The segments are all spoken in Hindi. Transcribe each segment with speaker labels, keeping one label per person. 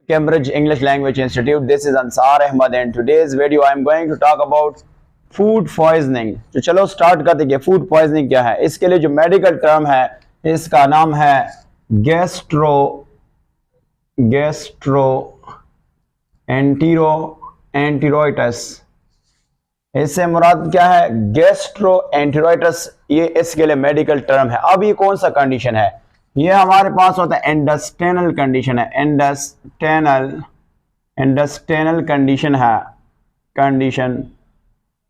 Speaker 1: Cambridge English Language Institute. This is Ansar Ahmad and today's video I am going to talk about food poisoning. तो चलो स्टार्ट करते हैं कि फूड पॉइजनिंग क्या है। इसके लिए जो मेडिकल टर्म है इसका नाम है गैस्ट्रोएंटेरोइटिस। इससे मुराद क्या है? गैस्ट्रोएंटेरोइटिस, ये इसके लिए मेडिकल टर्म है। अब ये कौन सा कंडीशन है? ये हमारे पास होता है इंटेस्टाइनल कंडीशन है। इंटेस्टाइनल कंडीशन है, condition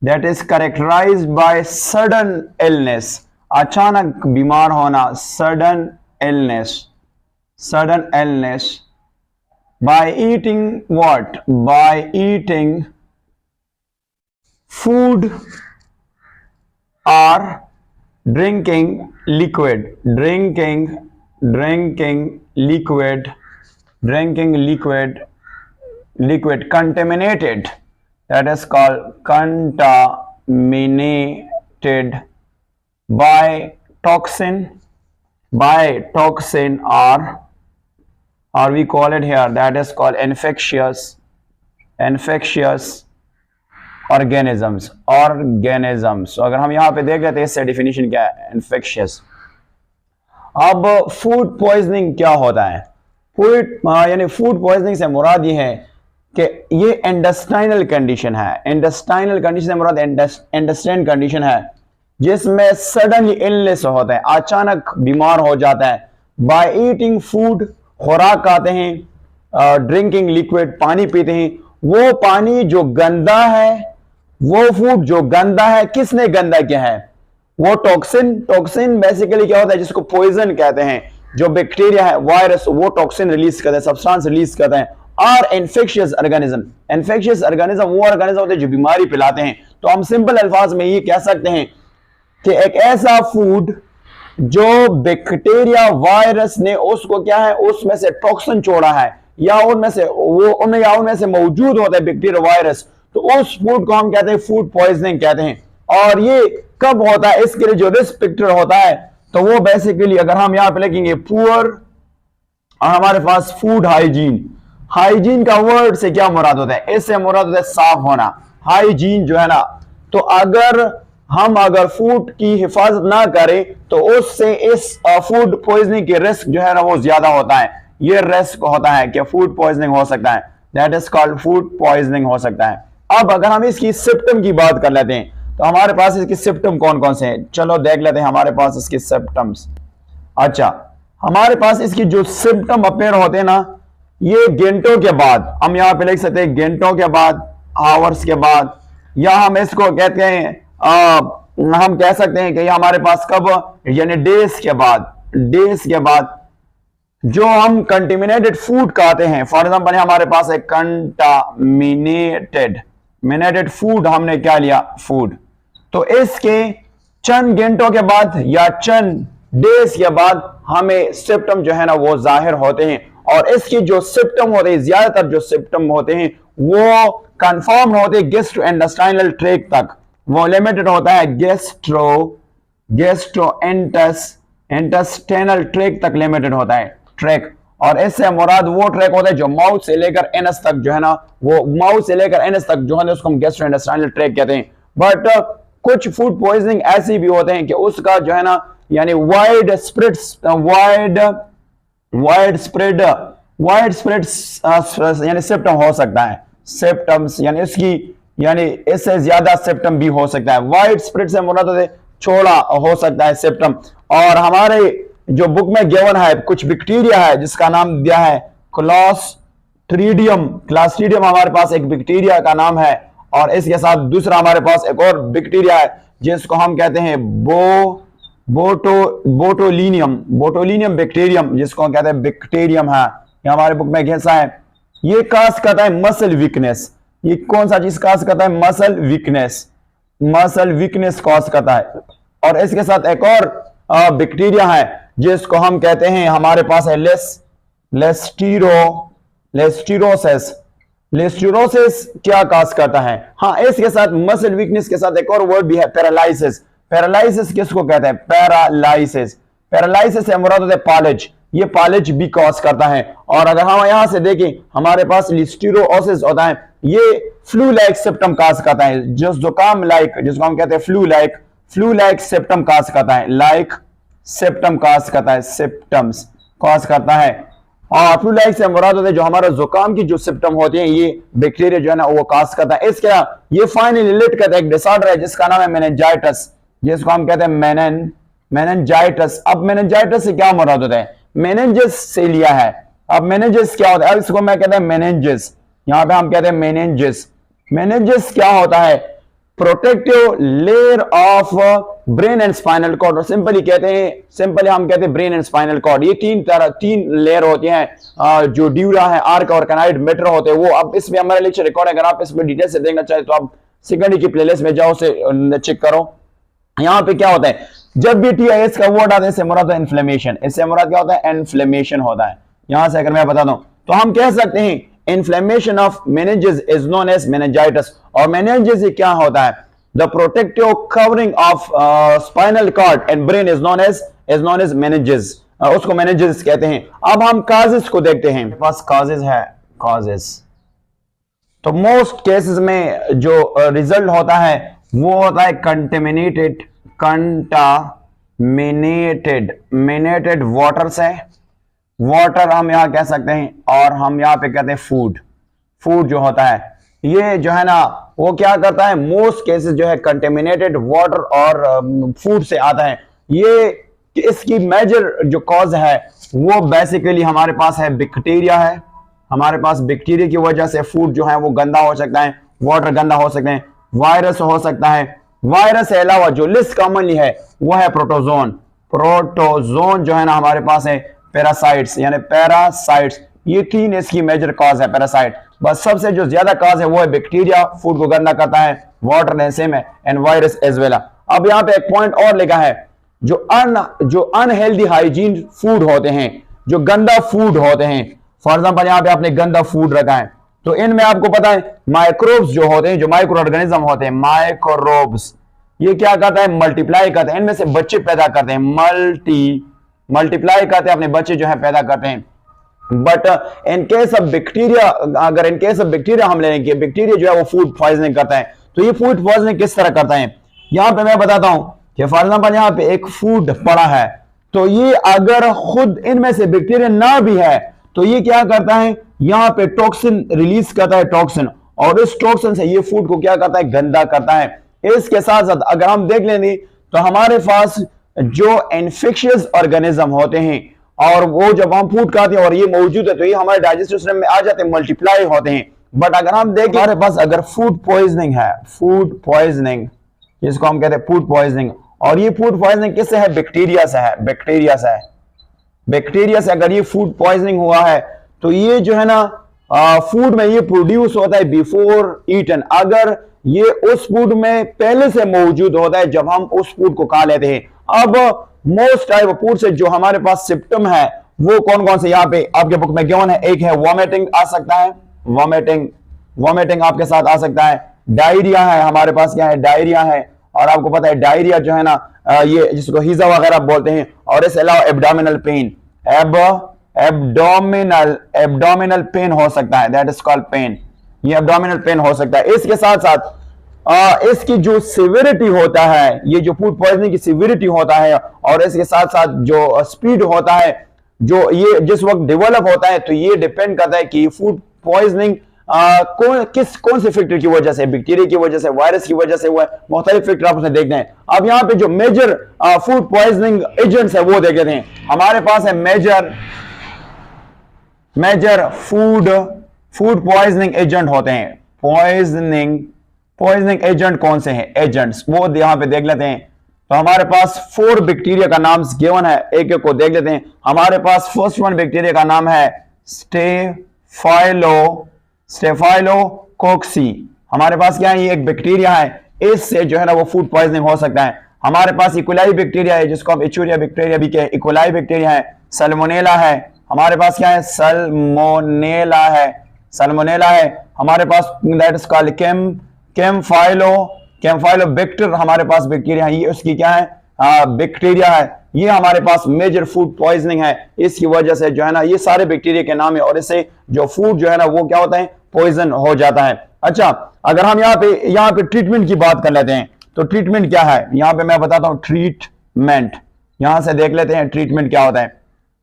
Speaker 1: that is characterized by sudden illness, अचानक बीमार होना, sudden illness by eating what? By eating food और drinking liquid contaminated, that is called contaminated by toxin or we call it here, that is called infectious organisms। अगर हम यहाँ पे देख लेते हैं इससे डेफिनेशन क्या है, इन्फेक्शियस। अब फूड पॉइजनिंग क्या होता है? फूड पॉइजनिंग से मुराद ये है कि ये इंटेस्टाइनल कंडीशन है। इंटेस्टाइनल कंडीशन से मुराद इंटेस्टाइन कंडीशन है जिसमें सडनली इलनेस होता है, अचानक बीमार हो जाता है। बाय ईटिंग फूड, खुराक खाते हैं, ड्रिंकिंग लिक्विड, पानी पीते हैं। वो पानी जो गंदा है, वो फूड जो गंदा है, किसने गंदा किया है? वो टॉक्सिन बेसिकली क्या होता है जिसको पॉइजन कहते हैं। जो बैक्टीरिया है, वायरस, वो टॉक्सिन रिलीज करते हैं, सब्सटेंस रिलीज करते हैं। और इन्फेक्शियस ऑर्गेनिज्म वो ऑर्गेनिज्म होते हैं जो बीमारी फैलाते हैं। तो हम सिंपल अल्फाज में ये कह सकते हैं कि एक ऐसा फूड जो बैक्टीरिया, वायरस ने उसको क्या है, उसमें से टॉक्सिन छोड़ा है, या उनमें से मौजूद होता है बैक्टीरिया, वायरस, तो उस फूड को हम कहते हैं फूड पॉइजनिंग कहते हैं। और ये कब होता है? इसके लिए जो रिस्क फैक्टर होता है तो वो बेसिकली अगर हम यहां पे लिखेंगे पुअर, हमारे पास फूड हाइजीन का वर्ड से क्या मुराद होता है? इससे मुराद होता है साफ होना, हाइजीन जो है ना। तो अगर फूड की हिफाजत ना करें तो उससे इस फूड पॉइजनिंग के रिस्क जो है ना वो ज्यादा होता है। ये रिस्क होता है कि फूड पॉइजनिंग हो सकता है, that is called food poisoning हो सकता है। अब अगर हम इसकी सिम्टम की बात कर लेते हैं तो हमारे पास इसके सिम्टम कौन कौन से हैं? चलो देख लेते हैं हमारे पास इसके सिम्टम्स। अच्छा, हमारे पास इसकी जो सिम्टम अपेयर होते हैं ना, ये घंटों के बाद, हम यहाँ पे लिख सकते हैं घंटों के बाद, आवर्स के बाद, या हम इसको कहते हैं हम कह सकते हैं कि ये हमारे पास कब, यानी डेज के बाद जो हम कंटेमिनेटेड फूड खाते हैं। फॉर एग्जांपल हमारे पास एक कंटामिनेटेड फूड, हमने क्या लिया? फूड। तो इसके चंद घंटों के बाद या चंद डेज के बाद हमें सिम्टम जो है ना वो जाहिर होते हैं। और इसके जो सिम्टम होते हैं, ज्यादातर जो सिम्टम होते हैं वो कंफर्म होते हैं गैस्ट्रोइंटेस्टाइनल ट्रैक्ट तक, वो लिमिटेड होता है गैस्ट्रोइंटेस्टाइनल ट्रैक्ट तक लिमिटेड होता है, ट्रैक। और इससे मुराद वो ट्रैक होता है जो माउथ से लेकर एनस तक जो है ना, वो माउथ से लेकर एनस तक जो है उसको हम गैस्ट्रोइंटेस्टाइनल ट्रैक कहते हैं। बट कुछ फूड पॉइजनिंग ऐसी भी होते हैं कि उसका जो है ना यानी वाइड स्प्रेड यानी सिम्टम हो सकता है। सिम्टम्स यानी इससे ज्यादा सिम्टम भी हो सकता है। वाइड स्प्रेड से मुराद छोड़ा हो सकता है सिम्टम। और हमारे जो बुक में गिवन है कुछ बैक्टीरिया है जिसका नाम दिया है क्लास्ट्रीडियम हमारे पास एक बैक्टीरिया का नाम है। और इसके साथ दूसरा हमारे पास एक और बैक्टीरिया है जिसको हम कहते हैं बोटोलिनियम बैक्टीरियम, जिसको हम कहते हैं बैक्टीरियम है। ये हमारे बुक में कैसा है? ये काज करता है मसल वीकनेस। ये कौन सा चीज काज करता है? मसल वीकनेस कॉज करता है। और इसके साथ एक और बैक्टीरिया है जिसको हम कहते हैं, हमारे पास है लेस्टिरोसिस क्या काज करता है? हाँ, इसके साथ मसल वीकनेस के साथ एक और वर्ड भी है, पैरालाइसिस। पैरालाइसिस किसको कहते हैं? पैरालाइसिस से मुराद होता है ये पालेज भी कॉज करता है। और अगर हम यहां से देखें हमारे पास लिस्टीरियोसिस होता है, ये फ्लू लाइक सिम्टम कॉज करता है, जो जुकाम लाइक, जिसको हम कहते हैं फ्लू लाइक सिम्टम कॉज करता है, लाइक सिम्टम कॉज करता है, सिम्टम्स कॉज करता है। और फ्लू लाइक से मुराद होता है जो हमारा जुकाम की जो सिम्टम होते हैं ये बैक्टीरिया जो है ना वो कॉज करता है। इसके ये फाइनली रिलेट करता है एक डिसऑर्डर है जिसका नाम है मेनिंजाइटिस, जिसको हम कहते हैं मेनिंजाइटिस। अब मेनिंजाइटिस से क्या मुराद होता है, मेनिंजिस से लिया है। अब मेनिंजिस क्या होता है, अब इसको मैं कहते हैं मेनिंजिस, यहां पे हम कहते हैं मेनिंजिस। मेनिंजिस क्या होता है, protective layer of brain and spinal cord, और सिंपली हम कहते हैं ब्रेन एंड स्पाइनल कॉर्ड। ये तीन लेयर होती हैं, जो ड्यूरा है, आर्क और कैनाइड मेटर होते हैं वो। अब इसमें हमारा लेक्चर रिकॉर्ड है, अगर आप इसमें डिटेल से देखना चाहे तो आप सेकेंडरी की प्लेलिस्ट में जाओ, से चेक करो। यहां पे क्या होता है, जब भी TIS का वर्ड आता है इससे मुराद है इन्फ्लेमेशन, इससे मुराद क्या होता है, इन्फ्लेमेशन होता है। यहां से अगर मैं बताता हूं तो हम कह सकते हैं inflammation of meninges is known as meningitis. और मेनिंजेस क्या होता है, the protective covering of spinal cord and brain is known as meninges, उसको मेनिंजेस कहते हैं। अब हम काजेस को देखते हैं, बस काजेस है, काजेस तो मोस्ट केसेस में जो रिजल्ट होता है वो होता है कंटेमिनेटेड वाटर से, वाटर हम यहां कह सकते हैं, और हम यहां पे कहते हैं फूड जो होता है ये जो है ना वो क्या करता है, मोस्ट केसेस जो है कंटेमिनेटेड वाटर और फूड से आता है। ये इसकी मेजर जो कॉज है वो बेसिकली हमारे पास है बैक्टीरिया है, हमारे पास बैक्टीरिया की वजह से फूड जो है वो गंदा हो सकता है, वाटर गंदा हो सकते हैं, वायरस हो सकता है। वायरस के अलावा जो लिस्ट कॉमनली है वो है प्रोटोजोन जो है ना हमारे पास है, पैरासाइट्स यानी पैरासाइट्स, ये तीन इसकी मेजर कॉज है पैरासाइट। बस सबसे जो ज्यादा कॉज है वो है बैक्टीरिया, फूड को गंदा करता है, वाटर ने सेम है, एंड वायरस एज वेल। अब यहाँ पे एक पॉइंट और लिखा है, जो अनहेल्दी हाइजीन फूड होते हैं, जो गंदा फूड होते हैं, फॉर एग्जाम्पल यहाँ पे आपने गंदा फूड रखा है तो इनमें आपको पता है माइक्रोब्स जो होते हैं, जो माइक्रो ऑर्गेनिज्म होते हैं, माइक्रोब्स ये क्या करता है, मल्टीप्लाई करते हैं, इनमें से बच्चे पैदा करते हैं, मल्टीप्लाई करते हैं, अपने बच्चे जो है पैदा करते हैं। But in case of bacteria, अगर इन केस ऑफ बैक्टीरिया हम लेंगे, बैक्टीरिया जो है वो फूड पॉइजनिंग करता है। तो ये फूड पॉइजनिंग किस तरह करता है, यहां पे मैं बताता हूं कि फॉर एग्जाम्पल यहां पे एक फूड पड़ा है, तो ये अगर खुद इनमें से बैक्टीरिया ना भी है तो ये क्या करता है, यहां पे टॉक्सिन रिलीज करता है, टॉक्सिन, और इस टॉक्सिन से ये फूड को क्या करता है, गंदा करता है। इसके साथ साथ अगर हम देख लेंगे तो हमारे पास जो इन्फेक्शियस ऑर्गेनिज्म होते हैं और वो जब हम फूड खाते हैं और ये मौजूद है तो ये हमारे डाइजेस्टिव सिस्टम में आ जाते हैं, मल्टीप्लाई होते हैं। बट अगर हम देखें हमारे पास अगर फूड पॉइजनिंग है, फूड पॉइजनिंग जिसको हम कहते हैं फूड पॉइजनिंग, और ये फूड पॉइजनिंग किससे है, बैक्टीरिया से है, बैक्टीरिया से अगर ये फूड पॉइजनिंग हुआ है तो ये जो है ना फूड में ये प्रोड्यूस होता है बिफोर ईटन, अगर ये उस फूड में पहले से मौजूद होता है जब हम उस फूड को खा लेते हैं। अब मोस्ट टाइप ऑफ फूड से जो हमारे पास सिम्टम है वो कौन कौन से यहाँ पे आपके बुक में गिवन है, एक है वॉमिटिंग आ सकता है, वॉमिटिंग आपके साथ आ सकता है, डायरिया है, हमारे पास क्या है, डायरिया है, और आपको पता है डायरिया जो है ना ये जिसको हीजा वगैरह बोलते हैं, और इसके अलावा एब्डोमिनल पेन, एब्डोमिनल पेन हो सकता है, दैट इज कॉल्ड पेन, ये एब्डोमिनल पेन हो सकता है। इसके साथ साथ इसकी जो सिविरिटी होता है, ये जो फूड पॉइजनिंग की सिविरिटी होता है, और इसके साथ साथ जो स्पीड होता है, जो ये जिस वक्त डेवलप होता है, तो ये डिपेंड करता है कि फूड पॉइजनिंग कौन से फैक्टर की वजह से, बैक्टीरिया की वजह से, वायरस की वजह से हुआ है, मुख्तलिफ फैक्टर आप उसमें देखते हैं। अब यहाँ पे जो मेजर फूड पॉइजनिंग एजेंट्स है वो देख लेते हैं। हमारे पास है मेजर फूड पॉइजनिंग एजेंट होते हैं, पॉइजनिंग एजेंट कौन से हैं, एजेंट्स वो यहां पे देख लेते हैं। तो हमारे पास 4 बैक्टीरिया का नाम गिवन है, एक एक को देख लेते हैं। हमारे पास फर्स्ट वन बैक्टीरिया का नाम है स्टेफाइलोकोक्सी, हमारे पास क्या है, ये एक बैक्टीरिया है, इससे जो है ना वो फूड पॉइजनिंग हो सकता है। हमारे पास इकोलाई बैक्टीरिया है जिसको हम इचुरिया बैक्टीरिया भी कहें, इकोलाई बैक्टीरिया है, सल्मोनेला है, हमारे पास क्या है, सल्मोनेला है, हमारे पास दैट इज कॉल्ड कैम्फाइलोबैक्टर, हमारे पास बैक्टीरिया है, ये उसकी क्या है, बैक्टीरिया है, ये हमारे पास मेजर फूड पॉइजनिंग है। इसकी वजह से जो है ना ये सारे बैक्टीरिया के नाम है और इससे जो फूड जो है ना वो क्या होता है, पॉइजन हो जाता है। अच्छा, अगर हम यहाँ पे ट्रीटमेंट की बात कर लेते हैं तो ट्रीटमेंट क्या है, यहाँ पे मैं बताता हूं ट्रीटमेंट। यहां से देख लेते हैं ट्रीटमेंट क्या होता है।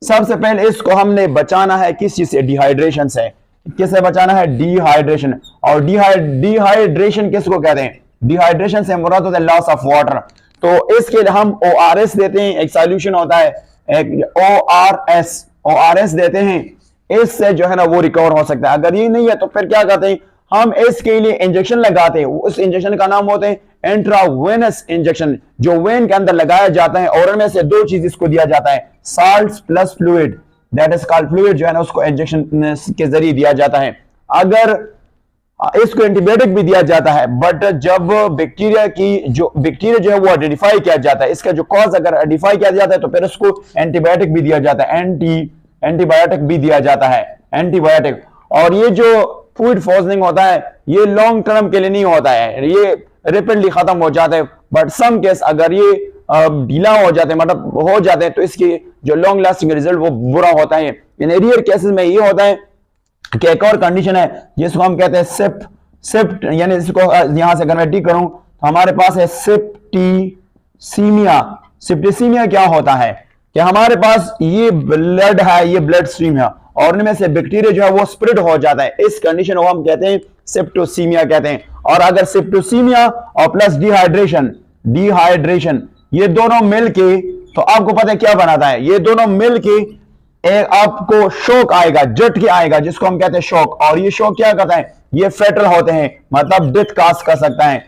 Speaker 1: सबसे पहले इसको हमने बचाना है किस चीज से, डिहाइड्रेशन से। किससे बचाना है, डिहाइड्रेशन। और डिहाइड्रेशन किसको कहते हैं, डिहाइड्रेशन से मुराद होता है लॉस ऑफ वाटर। तो इसके लिए हम ORS देते हैं, एक सॉल्यूशन होता है एक ORS देते हैं, इससे जो है ना वो रिकवर हो सकता है। अगर ये नहीं है तो फिर क्या करते हैं, हम इसके लिए इंजेक्शन लगाते हैं। उस इंजेक्शन का नाम होते हैं इंट्रावेनस इंजेक्शन, जो वेन के अंदर लगाया जाता है और इनमें से दो चीज इसको दिया जाता है, salt plus fluid, that is called fluid, जो है ना उसको इंजेक्शन के जरिए दिया जाता है। अगर इसको एंटीबायोटिक भी दिया जाता है, बट जब बैक्टीरिया जो है वो आइडेंटिफाई किया जाता है, इसका जो कॉज अगर आइडेंटिफाई किया जाता है तो फिर उसको एंटीबायोटिक भी दिया जाता है, एंटीबायोटिक भी दिया जाता है, एंटीबायोटिक। और ये जो फूड पॉइजनिंग होता है ये लॉन्ग टर्म के लिए नहीं होता है, ये रेपिडली खत्म हो जाता है। बट सम केस अगर ये ढीला हो जाते हैं, मतलब हो जाते हैं, तो इसकी जो लॉन्ग लास्टिंग रिजल्ट वो बुरा होता है। इन रेयर केसेस में ये होता है कि एक और कंडीशन है जिसको हम कहते हैं सेप्ट, यानी इसको यहां से अगर मैं टी करूं तो हमारे पास है सेप्टिसीमिया। सेप्टिसीमिया क्या होता है कि हमारे पास ये ब्लड है, ये ब्लड स्ट्रीम है और इनमें से बैक्टीरिया जो है वो स्प्रेड हो जाता है। इस कंडीशन को हम कहते हैं सेप्टोसीमिया कहते हैं। और अगर सेप्टोसीमिया और प्लस डिहाइड्रेशन ये दोनों मिलके, तो आपको पता है क्या बनाता है, ये दोनों मिलके आपको शॉक आएगा, झटके आएगा, जिसको हम कहते हैं शॉक। और ये शॉक क्या करता है, ये फेटल होते हैं, मतलब डेथ काज कर सकता है।